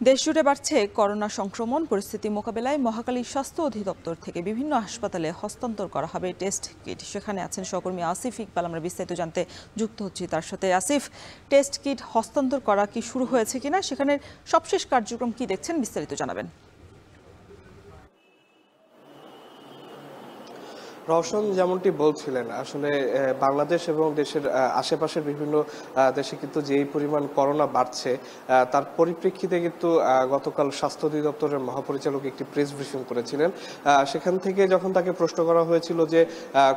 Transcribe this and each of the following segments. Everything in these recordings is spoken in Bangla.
দেশজুড়ে বাড়ছে করোনা সংক্রমণ। পরিস্থিতি মোকাবেলায় মহাখালী স্বাস্থ্য অধিদপ্তর থেকে বিভিন্ন হাসপাতালে হস্তান্তর করা হবে টেস্ট কিট। সেখানে আছেন সহকর্মী আসিফ ইকবাল। আমরা বিস্তারিত জানতে যুক্ত হচ্ছি তার সাথে। আসিফ, টেস্ট কিট হস্তান্তর করা কি শুরু হয়েছে কিনা, সেখানের সবশেষ কার্যক্রম কি দেখছেন, বিস্তারিত জানাবেন। রওশন যেমনটি বলছিলেন, আসলে বাংলাদেশ এবং দেশের আশেপাশের বিভিন্ন দেশে কিন্তু যেই পরিমাণ করোনা বাড়ছে, তার পরিপ্রেক্ষিতে কিন্তু গতকাল স্বাস্থ্য অধিদপ্তরের মহাপরিচালক একটি প্রেস ব্রিফিং করেছিলেন। সেখান থেকে যখন তাকে প্রশ্ন করা হয়েছিল যে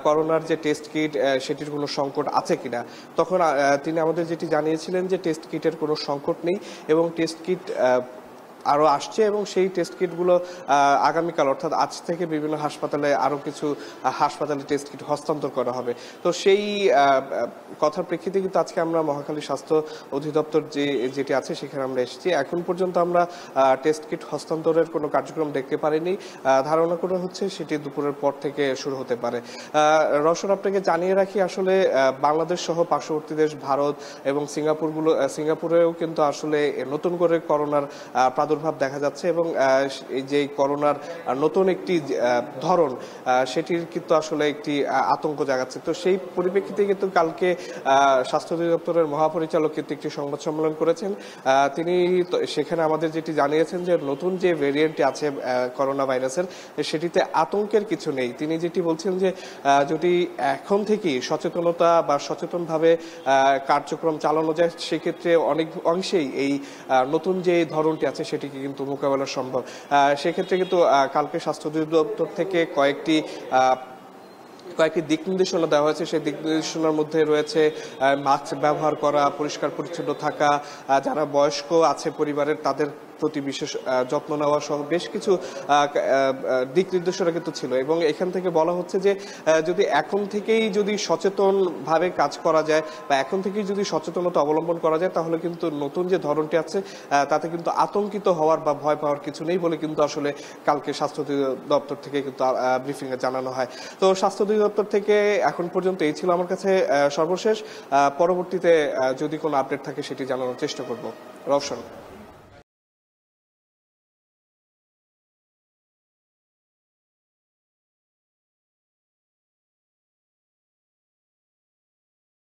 করোনার যে টেস্ট কিট সেটির কোনো সংকট আছে কিনা, তখন তিনি আমাদের যেটি জানিয়েছিলেন যে টেস্ট কিটের কোনো সংকট নেই এবং টেস্ট কিট আরও আসছে এবং সেই টেস্ট কিটগুলো আগামীকাল অর্থাৎ আজ থেকে বিভিন্ন হাসপাতালে আরও কিছু হাসপাতালে টেস্ট কিট হস্তান্তর করা হবে। তো সেই কথার প্রেক্ষিতে কিন্তু আজকে আমরা মহাখালী স্বাস্থ্য অধিদপ্তর যেটি আছে সেখানে আমরা এসেছি। এখন পর্যন্ত আমরা টেস্ট কিট হস্তান্তরের কোনো কার্যক্রম দেখতে পারিনি। ধারণা করা হচ্ছে সেটি দুপুরের পর থেকে শুরু হতে পারে। রওশন, আপনাকে জানিয়ে রাখি, আসলে বাংলাদেশ সহ পার্শ্ববর্তী দেশ ভারত এবং সিঙ্গাপুরেও কিন্তু আসলে নতুন করে করোনার প্রাদুর্ভাব দেখা যাচ্ছে এবং এই যে করোনার নতুন একটি ধরন, সেটির কিন্তু আসলে একটি আতঙ্ক জাগাচ্ছে। তো সেই পরিপ্রেক্ষিতে কিন্তু কালকে স্বাস্থ্য অধিদপ্তরের মহাপরিচালক কিন্তু একটি সংবাদ সম্মেলন করেছেন। তিনি সেখানে আমাদের যেটি জানিয়েছেন যে নতুন যে ভেরিয়েন্টটি আছে করোনা ভাইরাসের, সেটিতে আতঙ্কের কিছু নেই। তিনি যেটি বলছেন যে যদি এখন থেকেই সচেতনতা বা সচেতনভাবে কার্যক্রম চালানো যায়, সেক্ষেত্রে অনেক অংশেই এই নতুন যে ধরনটি আছে সেটিকে কিন্তু মোকাবেলা সম্ভব। সেক্ষেত্রে কিন্তু কালকে স্বাস্থ্য অধিদপ্তর থেকে কয়েকটি দিক নির্দেশনা দেওয়া হয়েছে। সেই দিক নির্দেশনার মধ্যে রয়েছে মাস্ক ব্যবহার করা, পরিষ্কার পরিচ্ছন্ন থাকা, যারা বয়স্ক আছে পরিবারের তাদের প্রতি বিশেষ যত্ন নেওয়া সহ বেশ কিছু দিক নির্দেশনা কিন্তু ছিল এবং এখান থেকে বলা হচ্ছে যে যদি এখন থেকেই যদি সচেতনভাবে কাজ করা যায় বা এখন থেকেই যদি সচেতনতা অবলম্বন করা যায়, তাহলে কিন্তু নতুন যে ধরনটি আছে তাতে কিন্তু আতঙ্কিত হওয়ার বা ভয় পাওয়ার কিছু নেই বলে কিন্তু আসলে কালকে স্বাস্থ্য অধিদপ্তর থেকে কিন্তু ব্রিফিংয়ে জানানো হয়। তো স্বাস্থ্য অধিদপ্তর থেকে এখন পর্যন্ত এই ছিল আমার কাছে সর্বশেষ। পরবর্তীতে যদি কোনো আপডেট থাকে সেটি জানানোর চেষ্টা করব। রওশন।